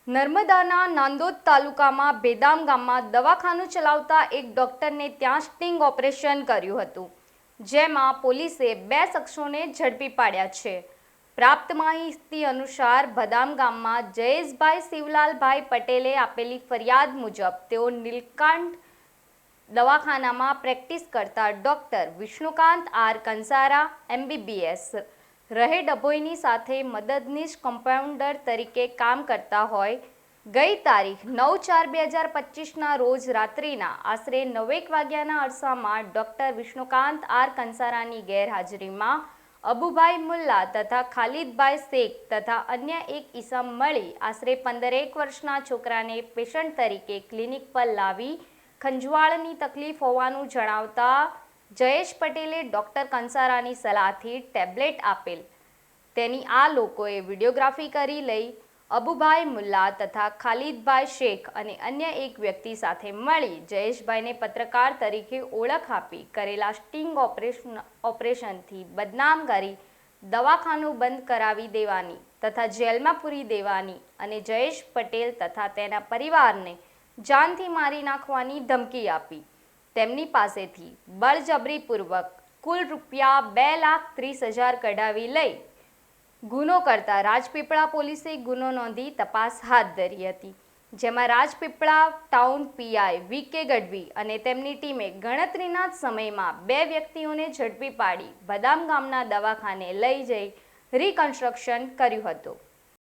નર્મદાના નાંદોદ તાલુકામાં બેદામ ગામમાં દવાખાનું ચલાવતા એક ડોક્ટરને ત્યાં સ્ટિંગ ઓપરેશન કર્યું હતું, જેમાં પોલીસે 2 શખ્સોને ઝડપી પાડ્યા છે. પ્રાપ્ત માહિતી અનુસાર બદામ ગામમાં જયેશભાઈ શિવલાલભાઈ પટેલે આપેલી ફરિયાદ મુજબ તેઓ નીલકંઠ દવાખાનામાં પ્રેક્ટિસ કરતા ડોક્ટર વિષ્ણુકાંત આર કંસારા MBBS રહે ડભોઈની સાથે મદદનીશ કમ્પાઉન્ડર તરીકે કામ કરતા હોય. ગઈ તારીખ 9/4/2025ના રોજ રાત્રિના આશરે 9 વાગ્યાના અરસામાં ડોક્ટર વિષ્ણુકાંત આર કંસારાની ગેરહાજરીમાં અબુભાઈ મુલ્લા તથા ખાલિદભાઈ શેખ તથા અન્ય એક ઈસમ મળી આશરે 15 વર્ષના છોકરાને પેશન્ટ તરીકે ક્લિનિક પર લાવી ખંજવાળની તકલીફ હોવાનું જણાવતા જયેશ પટેલે ડોક્ટર કંસારાની સલાહથી ટેબ્લેટ આપેલ. તેની આ લોકોએ વિડીયોગ્રાફી કરી લઈ અબુભાઈ મુલ્લા તથા ખાલિદભાઈ શેખ અને અન્ય એક વ્યક્તિ સાથે મળી જયેશભાઈને પત્રકાર તરીકે ઓળખ આપી કરેલા સ્ટિંગ ઓપરેશનથી બદનામ કરી દવાખાનું બંધ કરાવી દેવાની તથા જેલમાં પૂરી દેવાની અને જયેશ પટેલ તથા તેના પરિવારને જાનથી મારી નાખવાની ધમકી આપી. તેમની પાસેથી બળજબરીપૂર્વક કુલ રૂપિયા 2,30,000 કઢાવી લઈ ગુનો કરતા રાજપીપળા પોલીસે ગુનો નોંધી તપાસ હાથ ધરી હતી, જેમાં Rajpipla town PI VK Gadhvi અને તેમની ટીમે ગણતરીના જ સમયમાં 2 વ્યક્તિઓને ઝડપી પાડી બદામ ગામના દવાખાને લઈ જઈ રિકન્સ્ટ્રક્શન કર્યું હતું.